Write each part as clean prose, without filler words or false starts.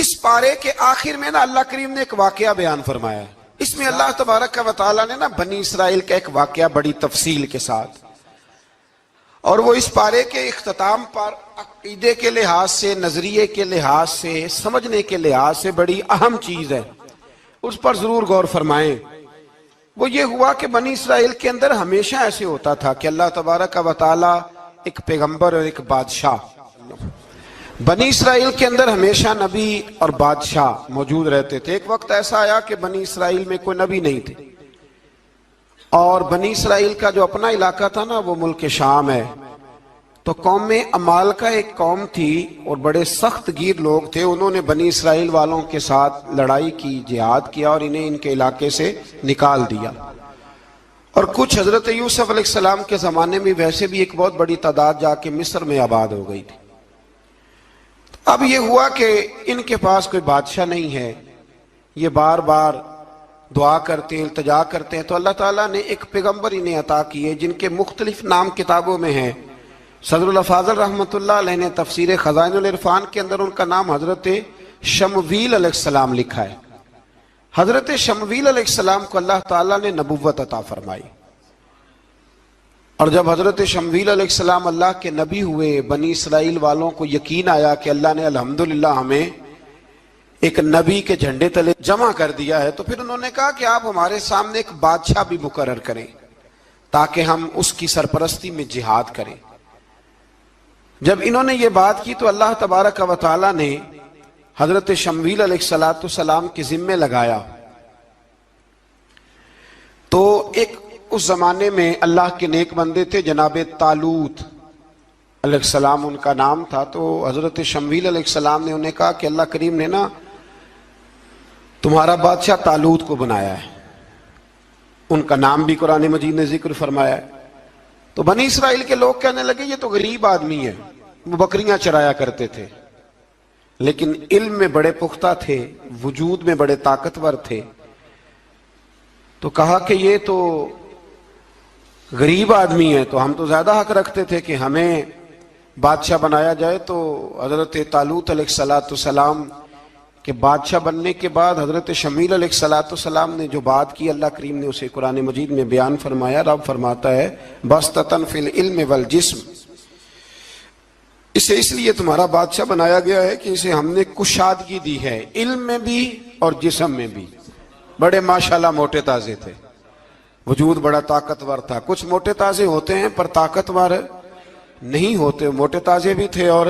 اس پارے کے آخر میں نا اللہ کریم نے ایک واقعہ بیان فرمایا ہے. اس میں اللہ تبارک و تعالیٰ نے نا بنی اسرائیل کا ایک واقعہ بڑی تفصیل کے ساتھ، اور وہ اس پارے کے اختتام پر عقیدے کے لحاظ سے، نظریے کے لحاظ سے، سمجھنے کے لحاظ سے بڑی اہم چیز ہے، اس پر ضرور غور فرمائیں. وہ یہ ہوا کہ بنی اسرائیل کے اندر ہمیشہ ایسے ہوتا تھا کہ اللہ تبارک و تعالیٰ ایک پیغمبر اور ایک بادشاہ، بنی اسرائیل کے اندر ہمیشہ نبی اور بادشاہ موجود رہتے تھے. ایک وقت ایسا آیا کہ بنی اسرائیل میں کوئی نبی نہیں تھے، اور بنی اسرائیل کا جو اپنا علاقہ تھا نا وہ ملک شام ہے. تو قوم عمال کا ایک قوم تھی اور بڑے سخت گیر لوگ تھے. انہوں نے بنی اسرائیل والوں کے ساتھ لڑائی کی، جہاد کیا، اور انہیں ان کے علاقے سے نکال دیا. اور کچھ حضرت یوسف علیہ السلام کے زمانے میں ویسے بھی ایک بہت بڑی تعداد جا کے مصر میں آباد ہو گئی تھی. اب یہ ہوا کہ ان کے پاس کوئی بادشاہ نہیں ہے، یہ بار بار دعا کرتے ہیں، التجا کرتے ہیں. تو اللہ تعالیٰ نے ایک پیغمبر انہیں عطا کیے جن کے مختلف نام کتابوں میں ہیں. صدر الافاضل رحمۃ اللہ علیہ نے تفسیر خزائن العرفان کے اندر ان کا نام حضرت شمویل علیہ السلام لکھا ہے. حضرت شمویل علیہ السلام کو اللہ تعالیٰ نے نبوت عطا فرمائی، اور جب حضرت شمویل علیہ السلام اللہ کے نبی ہوئے، بنی اسرائیل والوں کو یقین آیا کہ اللہ نے الحمدللہ ہمیں ایک نبی کے جھنڈے تلے جمع کر دیا ہے، تو پھر انہوں نے کہا کہ آپ ہمارے سامنے ایک بادشاہ بھی مقرر کریں تاکہ ہم اس کی سرپرستی میں جہاد کریں. جب انہوں نے یہ بات کی تو اللہ تبارک و تعالیٰ نے حضرت شمویل علیہ السلام کے ذمے لگایا. تو ایک اس زمانے میں اللہ کے نیک بندے تھے جناب طالوت علیہ السلام ان کا نام تھا. تو حضرت شمویل علیہ السلام نے انہیں کہا کہ اللہ کریم نے نا تمہارا بادشاہ طالوت کو بنایا ہے. ان کا نام بھی قرآن مجید نے ذکر فرمایا ہے. تو بنی اسرائیل کے لوگ کہنے لگے یہ تو غریب آدمی ہے، وہ بکریاں چرایا کرتے تھے، لیکن علم میں بڑے پختہ تھے، وجود میں بڑے طاقتور تھے. تو کہا کہ یہ تو غریب آدمی ہے، تو ہم تو زیادہ حق رکھتے تھے کہ ہمیں بادشاہ بنایا جائے. تو حضرت طالوت علیہ السلام کے بادشاہ بننے کے بعد حضرت شمویل علیہ السلام نے جو بات کی، اللہ کریم نے اسے قرآن مجید میں بیان فرمایا. رب فرماتا ہے بسطۃ فی العلم والجسم، اسے اس لیے تمہارا بادشاہ بنایا گیا ہے کہ اسے ہم نے کشادگی دی ہے، علم میں بھی اور جسم میں بھی. بڑے ماشاءاللہ موٹے تازے تھے، وجود بڑا طاقتور تھا. کچھ موٹے تازے ہوتے ہیں پر طاقتور نہیں ہوتے، موٹے تازے بھی تھے اور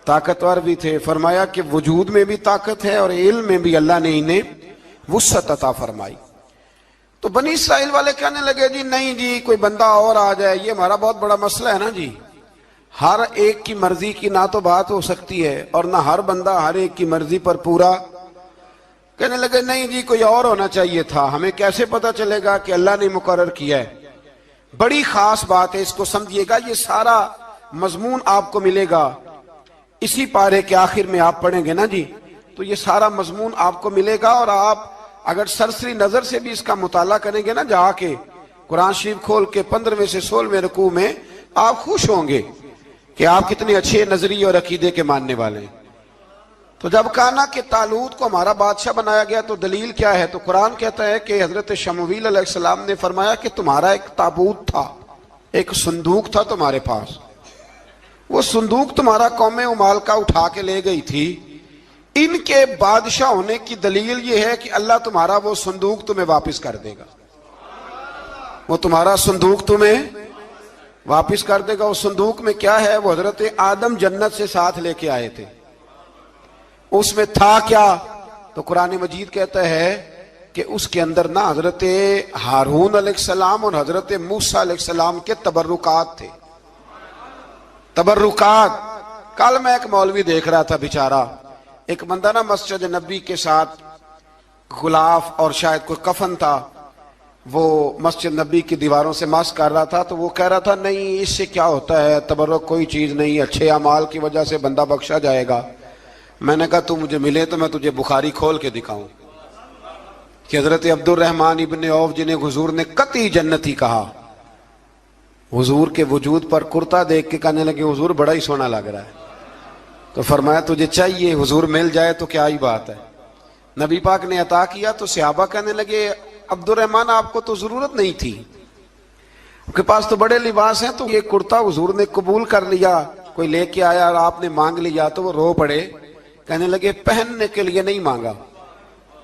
طاقتور بھی تھے. فرمایا کہ وجود میں بھی طاقت ہے اور علم میں بھی اللہ نے انہیں وسعت عطا فرمائی. تو بنی اسرائیل والے کہنے لگے جی نہیں جی کوئی بندہ اور آ جائے، یہ ہمارا بہت بڑا مسئلہ ہے نا جی، ہر ایک کی مرضی کی نہ تو بات ہو سکتی ہے اور نہ ہر بندہ ہر ایک کی مرضی پر پورا. کہنے لگے نہیں جی کوئی اور ہونا چاہیے تھا، ہمیں کیسے پتا چلے گا کہ اللہ نے مقرر کیا ہے. بڑی خاص بات ہے، اس کو سمجھیے گا، یہ سارا مضمون آپ کو ملے گا اسی پارے کے آخر میں. آپ پڑھیں گے نا جی تو یہ سارا مضمون آپ کو ملے گا، اور آپ اگر سرسری نظر سے بھی اس کا مطالعہ کریں گے نا جا کے قرآن شریف کھول کے 15ویں سے 16ویں رکوع میں، آپ خوش ہوں گے کہ آپ کتنے اچھے نظریے اور عقیدے کے ماننے والے ہیں. تو جب کہا نا کہ طالوت کو ہمارا بادشاہ بنایا گیا تو دلیل کیا ہے، تو قرآن کہتا ہے کہ حضرت شمویل علیہ السلام نے فرمایا کہ تمہارا ایک تابوت تھا، ایک صندوق تھا تمہارے پاس، وہ صندوق تمہارا قوم عمال کا اٹھا کے لے گئی تھی. ان کے بادشاہ ہونے کی دلیل یہ ہے کہ اللہ تمہارا وہ صندوق تمہیں واپس کر دے گا، وہ تمہارا صندوق تمہیں واپس کر دے گا. اس صندوق میں کیا ہے، وہ حضرت آدم جنت سے ساتھ لے کے آئے تھے. اس میں تھا کیا، تو قرآن مجید کہتا ہے کہ اس کے اندر نا حضرت ہارون علیہ السلام اور حضرت موسیٰ علیہ السلام کے تبرکات تھے. تبرکات. کل میں ایک مولوی دیکھ رہا تھا بیچارہ، ایک بندہ نا مسجد نبی کے ساتھ غلاف اور شاید کوئی کفن تھا، وہ مسجد نبی کی دیواروں سے مس کر رہا تھا. تو وہ کہہ رہا تھا نہیں اس سے کیا ہوتا ہے، تبرک کوئی چیز نہیں، اچھے اعمال کی وجہ سے بندہ بخشا جائے گا. میں نے کہا تو مجھے ملے تو میں تجھے بخاری کھول کے دکھاؤں کہ حضرت عبد الرحمن ابن عوف جنہیں حضور نے قطعی جنتی کہا، حضور کے وجود پر کرتا دیکھ کے کہنے لگے حضور بڑا ہی سونا لگ رہا ہے. تو فرمایا تجھے چاہیے حضور مل جائے تو کیا ہی بات ہے. نبی پاک نے عطا کیا تو صحابہ کہنے لگے عبد الرحمن آپ کو تو ضرورت نہیں تھی, آپ کے پاس تو بڑے لباس ہیں, تو یہ کرتا حضور نے قبول کر لیا, کوئی لے کے آیا اور آپ نے مانگ لیا. تو وہ رو پڑے, کہنے لگے پہننے کے لیے نہیں مانگا,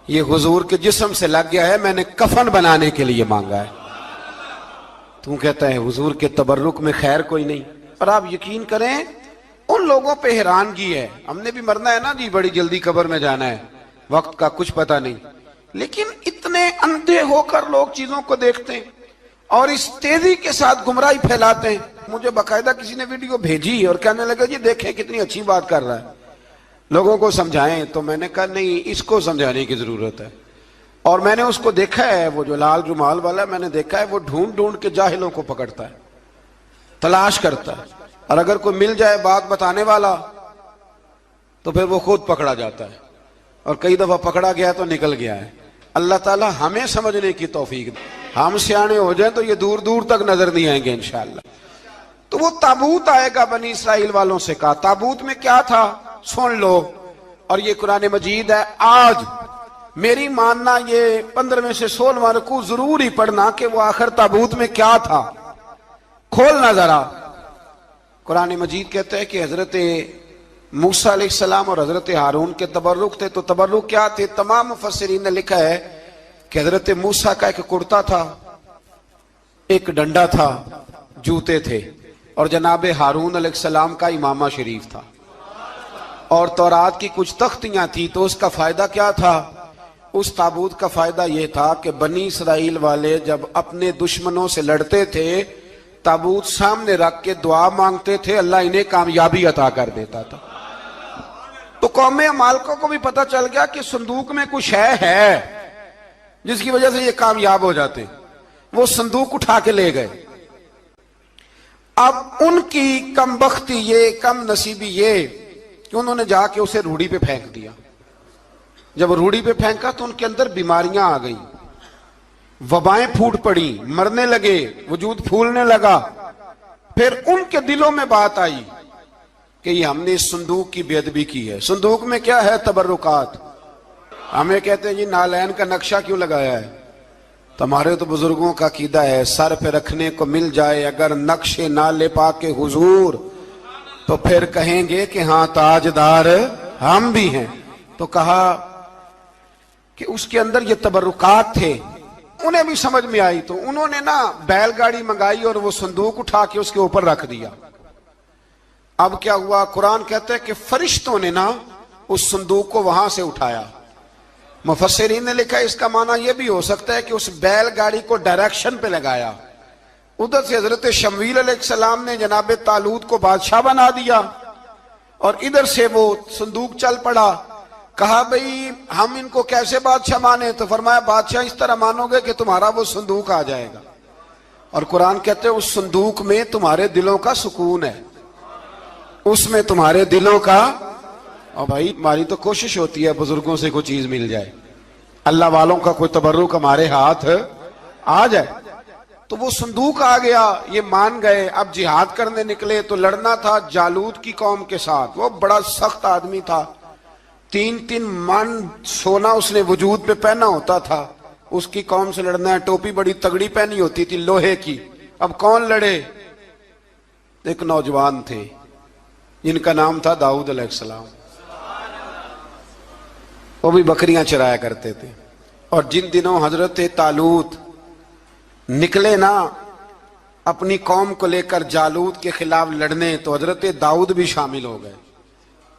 یہ حضور کے جسم سے لگ گیا ہے, میں نے کفن بنانے کے لیے مانگا ہے. تو کہتا ہے حضور کے تبرک میں خیر کوئی نہیں. اور آپ یقین کریں ان لوگوں پہ حیرانگی ہے, ہم نے بھی مرنا ہے نا جی, بڑی جلدی قبر میں جانا ہے, وقت کا کچھ پتہ نہیں, لیکن اتنے اندھے ہو کر لوگ چیزوں کو دیکھتے ہیں اور اس تیزی کے ساتھ گمراہی پھیلاتے ہیں. مجھے باقاعدہ کسی نے ویڈیو بھیجی اور کہنے لگا جی دیکھیں کتنی اچھی بات کر رہا ہے, لوگوں کو سمجھائیں. تو میں نے کہا نہیں, اس کو سمجھانے کی ضرورت ہے. اور میں نے اس کو دیکھا ہے, وہ جو لال رومال والا میں نے دیکھا ہے, وہ ڈھونڈ ڈھونڈ کے جاہلوں کو پکڑتا ہے, تلاش کرتا ہے, اور اگر کوئی مل جائے بات بتانے والا تو پھر وہ خود پکڑا جاتا ہے, اور کئی دفعہ پکڑا گیا تو نکل گیا ہے. اللہ تعالی ہمیں سمجھنے کی توفیق دے, ہم سیانے ہو جائیں تو یہ دور دور تک نظر نہیں آئیں گے انشاءاللہ. تو وہ تابوت آئے گا, بنی اسرائیل والوں سے کہا تابوت میں کیا تھا سن لو, اور یہ قرآن مجید ہے. آج میری ماننا یہ 15 سے 16 رکوع ضرور ہی پڑھنا کہ وہ آخر تابوت میں کیا تھا, کھولنا ذرا. قرآن مجید کہتا ہے کہ حضرت موسیٰ علیہ السلام اور حضرت ہارون کے تبرک تھے. تو تبرک کیا تھے؟ تمام مفسرین نے لکھا ہے کہ حضرت موسیٰ کا ایک کرتا تھا, ایک ڈنڈا تھا, جوتے تھے, اور جناب ہارون علیہ السلام کا امامہ شریف تھا, اور تورات کی کچھ تختیاں تھی. تو اس کا فائدہ کیا تھا؟ اس تابوت کا فائدہ یہ تھا کہ بنی اسرائیل والے جب اپنے دشمنوں سے لڑتے تھے تابوت سامنے رکھ کے دعا مانگتے تھے, اللہ انہیں کامیابی عطا کر دیتا تھا. تو قوم عمالقہ کو بھی پتہ چل گیا کہ صندوق میں کچھ ہے جس کی وجہ سے یہ کامیاب ہو جاتے. وہ صندوق اٹھا کے لے گئے. اب ان کی کم بختی یہ, کم نصیبی یہ کہ انہوں نے جا کے اسے روڑی پہ پھینک دیا. جب روڑی پہ پھینکا تو ان کے اندر بیماریاں آ گئیں, وبائیں پھوٹ پڑی, مرنے لگے, وجود پھولنے لگا. پھر ان کے دلوں میں بات آئی کہ یہ ہم نے اس صندوق کی بے ادبی کی ہے. صندوق میں کیا ہے؟ تبرکات. ہمیں کہتے ہیں جی نالین کا نقشہ کیوں لگایا ہے؟ تمہارے تو بزرگوں کا عقیدہ ہے سر پہ رکھنے کو مل جائے اگر نقش نالے پاک حضور تو پھر کہیں گے کہ ہاں تاجدار ہم بھی ہیں. تو کہا کہ اس کے اندر یہ تبرکات تھے. انہیں بھی سمجھ میں آئی تو انہوں نے نا بیل گاڑی منگائی اور وہ صندوق اٹھا کے اس کے اوپر رکھ دیا. اب کیا ہوا؟ قرآن کہتا ہے کہ فرشتوں نے نا اس صندوق کو وہاں سے اٹھایا. مفسرین نے لکھا اس کا معنی یہ بھی ہو سکتا ہے کہ اس بیل گاڑی کو ڈائریکشن پہ لگایا. ادھر سے حضرت شمویل علیہ السلام نے جناب طالوت کو بادشاہ بنا دیا اور ادھر سے وہ صندوق چل پڑا. کہا بھئی ہم ان کو کیسے بادشاہ مانے؟ تو فرمایا بادشاہ اس طرح مانو گے کہ تمہارا وہ صندوق آ جائے گا. اور قرآن کہتے ہیں اس صندوق میں تمہارے دلوں کا سکون ہے, اس میں تمہارے دلوں کا. اور بھائی ہماری تو کوشش ہوتی ہے بزرگوں سے کوئی چیز مل جائے, اللہ والوں کا کوئی تبرک ہمارے ہاتھ آ جائے. تو وہ صندوق آ گیا, یہ مان گئے. اب جہاد کرنے نکلے تو لڑنا تھا جالوت کی قوم کے ساتھ. وہ بڑا سخت آدمی تھا, 3 من سونا اس نے وجود پہ پہنا ہوتا تھا. اس کی قوم سے لڑنا ہے, ٹوپی بڑی تگڑی پہنی ہوتی تھی لوہے کی. اب کون لڑے؟ ایک نوجوان تھے جن کا نام تھا داؤد علیہ السلام. وہ بھی بکریاں چرایا کرتے تھے. اور جن دنوں حضرت طالوت نکلے نا اپنی قوم کو لے کر جالوت کے خلاف لڑنے تو حضرت داؤد بھی شامل ہو گئے.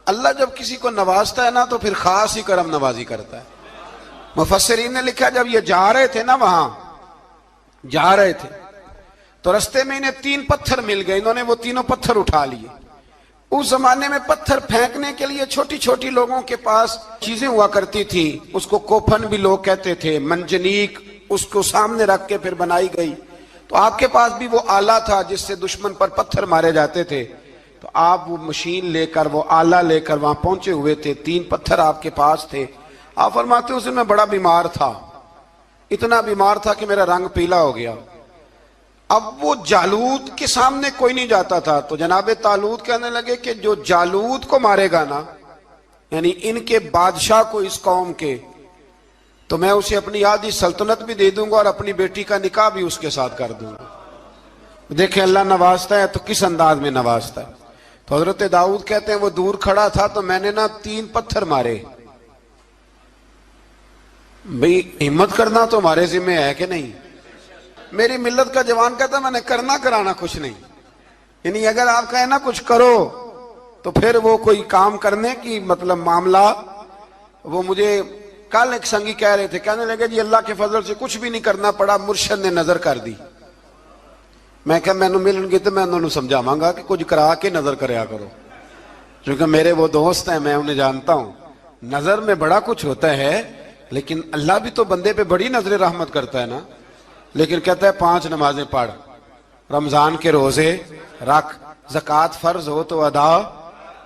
اللہ جب کسی کو نوازتا ہے نا تو پھر خاص ہی کرم نوازی کرتا ہے. مفسرین نے لکھا جب یہ جا رہے تھے نا, وہاں جا رہے تھے تو رستے میں انہیں 3 پتھر مل گئے. انہوں نے وہ تینوں پتھر اٹھا لیے. اس زمانے میں پتھر پھینکنے کے لیے چھوٹی چھوٹی لوگوں کے پاس چیزیں ہوا کرتی تھی. اس کو کوپھن بھی لوگ کہتے تھے, منجنیق, اس کو سامنے رکھ کے پھر بنائی گئی. تو آپ کے پاس بھی وہ آلہ تھا جس سے دشمن پر پتھر مارے جاتے تھے. تو آپ وہ مشین لے کر, وہ آلہ لے کر وہاں پہنچے ہوئے تھے. 3 پتھر آپ کے پاس تھے. آپ فرماتے ہیں اس دن میں بڑا بیمار تھا, اتنا بیمار تھا کہ میرا رنگ پیلا ہو گیا. اب وہ جالوت کے سامنے کوئی نہیں جاتا تھا، تو جناب طالوت کہنے لگے کہ جو جالوت کو مارے گا نا، یعنی ان کے بادشاہ کو اس قوم کے، تو میں اسے اپنی آدھی سلطنت بھی دے دوں گا اور اپنی بیٹی کا نکاح بھی اس کے ساتھ کر دوں گا۔ دیکھیں اللہ نوازتا ہے تو کس انداز میں نوازتا ہے۔ تو حضرت داؤد کہتے ہیں وہ دور کھڑا تھا تو میں نے نا 3 پتھر مارے۔ بھئی ہمت کرنا تو ہمارے ذمہ ہے کہ نہیں؟ میری ملت کا جوان کہتا ہے میں نے کرنا کرانا کچھ نہیں، یعنی اگر آپ کہیں نا کچھ کرو تو پھر وہ کوئی کام کرنے کی مطلب معاملہ۔ وہ مجھے کل ایک سنگی کہہ رہے تھے، کہنے لگے جی اللہ کے فضل سے کچھ بھی نہیں کرنا پڑا، مرشد نے نظر کر دی۔ میں کہا میں ملن گی تو میں انہوں نے سمجھاواں گا کہ کچھ کرا کے نظر کریا کرو، کیونکہ میرے وہ دوست ہیں، میں انہیں جانتا ہوں۔ نظر میں بڑا کچھ ہوتا ہے، لیکن اللہ بھی تو بندے پہ بڑی نظر رحمت کرتا ہے نا۔ لیکن کہتا ہے 5 نمازیں پڑھ، رمضان کے روزے رکھ، زکوٰۃ فرض ہو تو ادا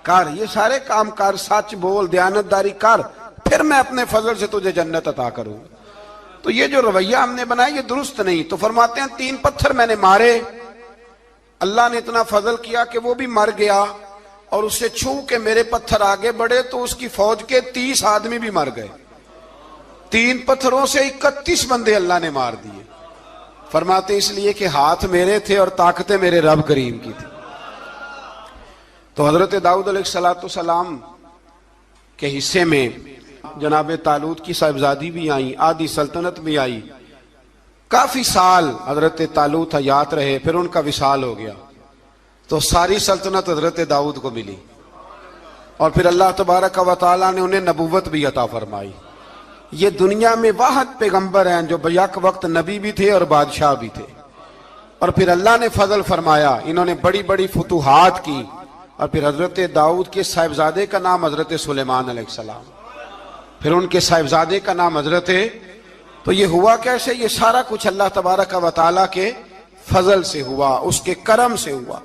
کر، یہ سارے کام کر، سچ بول، دیانتداری کر، پھر میں اپنے فضل سے تجھے جنت عطا کروں۔ تو یہ جو رویہ ہم نے بنایا یہ درست نہیں۔ تو فرماتے ہیں 3 پتھر میں نے مارے، اللہ نے اتنا فضل کیا کہ وہ بھی مر گیا، اور اس سے چھو کے میرے پتھر آگے بڑھے تو اس کی فوج کے 30 آدمی بھی مر گئے۔ 3 پتھروں سے 31 بندے اللہ نے مار دیے۔ فرماتے اس لیے کہ ہاتھ میرے تھے اور طاقتیں میرے رب کریم کی تھی۔ تو حضرت داؤد علیہ السلام کے حصے میں جناب طالوت کی صاحبزادی بھی آئیں، آدھی سلطنت بھی آئی، کافی سال حضرت طالوت حیات رہے، پھر ان کا وصال ہو گیا، تو ساری سلطنت حضرت داؤد کو ملی، اور پھر اللہ تبارک و تعالیٰ نے انہیں نبوت بھی عطا فرمائی۔ یہ دنیا میں واحد پیغمبر ہیں جو بیک وقت نبی بھی تھے اور بادشاہ بھی تھے، اور پھر اللہ نے فضل فرمایا، انہوں نے بڑی بڑی فتوحات کی، اور پھر حضرت داؤد کے صاحبزادے کا نام حضرت سلیمان علیہ السلام، پھر ان کے صاحبزادے کا نام حضرت۔ تو یہ ہوا کیسے؟ یہ سارا کچھ اللہ تبارک و تعالیٰ کے فضل سے ہوا، اس کے کرم سے ہوا۔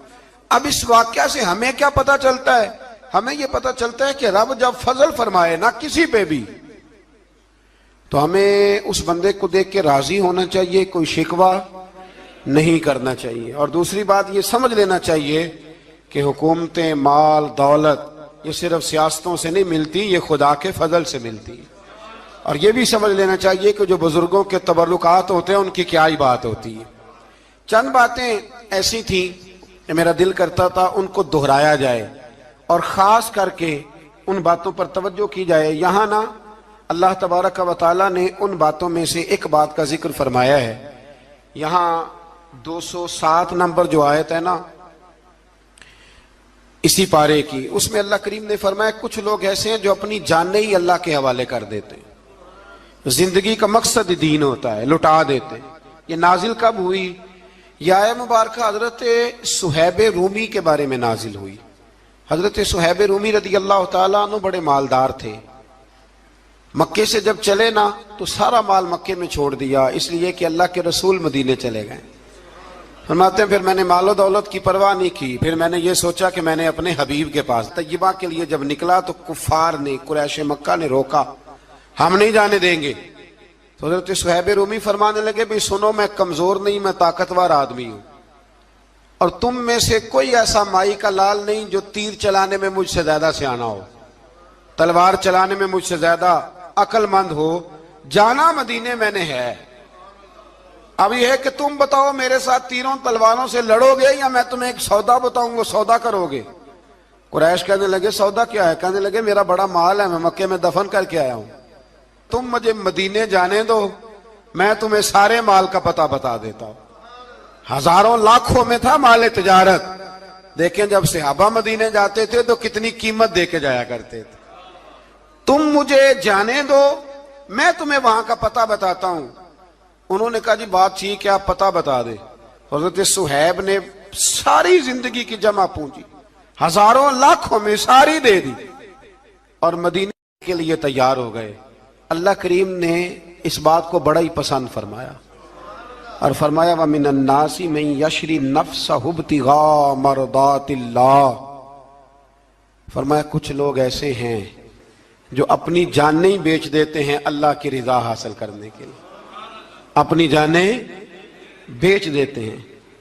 اب اس واقعہ سے ہمیں کیا پتہ چلتا ہے؟ ہمیں یہ پتہ چلتا ہے کہ رب جب فضل فرمائے نہ کسی پہ بھی، تو ہمیں اس بندے کو دیکھ کے راضی ہونا چاہیے، کوئی شکوہ نہیں کرنا چاہیے۔ اور دوسری بات یہ سمجھ لینا چاہیے کہ حکومتیں، مال، دولت یہ صرف سیاستوں سے نہیں ملتی، یہ خدا کے فضل سے ملتی۔ اور یہ بھی سمجھ لینا چاہیے کہ جو بزرگوں کے تبرکات ہوتے ہیں ان کی کیا ہی بات ہوتی ہے۔ چند باتیں ایسی تھیں کہ میرا دل کرتا تھا ان کو دہرایا جائے، اور خاص کر کے ان باتوں پر توجہ کی جائے۔ یہاں نا اللہ تبارک و تعالیٰ نے ان باتوں میں سے ایک بات کا ذکر فرمایا ہے۔ یہاں 207 نمبر جو آیت ہے نا اسی پارے کی، اس میں اللہ کریم نے فرمایا کچھ لوگ ایسے ہیں جو اپنی جانیں ہی اللہ کے حوالے کر دیتے ہیں، زندگی کا مقصد دین ہوتا ہے، لٹا دیتے ہیں۔ یہ نازل کب ہوئی؟ یہ آیت مبارکہ حضرت صہیب رومی کے بارے میں نازل ہوئی۔ حضرت صہیب رومی رضی اللہ تعالیٰ عنہ بڑے مالدار تھے، مکے سے جب چلے نا تو سارا مال مکے میں چھوڑ دیا، اس لیے کہ اللہ کے رسول مدینے چلے گئے۔ فرماتے ہیں پھر میں نے مال و دولت کی پرواہ نہیں کی، پھر میں نے یہ سوچا کہ میں نے اپنے حبیب کے پاس طیبہ کے لیے جب نکلا تو کفار نے، قریش مکہ نے روکا، ہم نہیں جانے دیں گے۔ تو حضرت صہیب رومی فرمانے لگے بھی سنو، میں کمزور نہیں، میں طاقتور آدمی ہوں، اور تم میں سے کوئی ایسا مائی کا لال نہیں جو تیر چلانے میں مجھ سے زیادہ سیانا ہو، تلوار چلانے میں مجھ سے زیادہ عقل مند ہو، جانا مدینے میں نے ہے۔ اب یہ ہے کہ تم بتاؤ میرے ساتھ تیروں تلواروں سے لڑو گے یا میں تمہیں ایک سودا بتاؤں گا، سودا کرو گے؟ قریش کہنے لگے سودا کیا ہے؟ کہنے لگے میرا بڑا مال ہے، میں مکے میں دفن کر کے آیا ہوں، تم مجھے مدینے جانے دو، میں تمہیں سارے مال کا پتہ بتا دیتا ہوں۔ ہزاروں لاکھوں میں تھا مال تجارت۔ دیکھیں جب صحابہ مدینے جاتے تھے تو کتنی قیمت دے کے جایا کرتے تھے۔ تم مجھے جانے دو، میں تمہیں وہاں کا پتہ بتاتا ہوں۔ انہوں نے کہا جی بات ٹھیک ہے، آپ پتہ بتا دیں۔ حضرت صہیب نے ساری زندگی کی جمع پونجی ہزاروں لاکھوں میں ساری دے دی اور مدینے کے لیے تیار ہو گئے۔ اللہ کریم نے اس بات کو بڑا ہی پسند فرمایا اور فرمایا وَمِنَ النَّاسِ مَن يَشْرِي نَفْسَهُ ابْتِغَاءَ مَرْضَاتِ اللَّهِ، فرمایا کچھ لوگ ایسے ہیں جو اپنی جانیں ہی بیچ دیتے ہیں اللہ کی رضا حاصل کرنے کے لیے، اپنی جانیں بیچ دیتے ہیں۔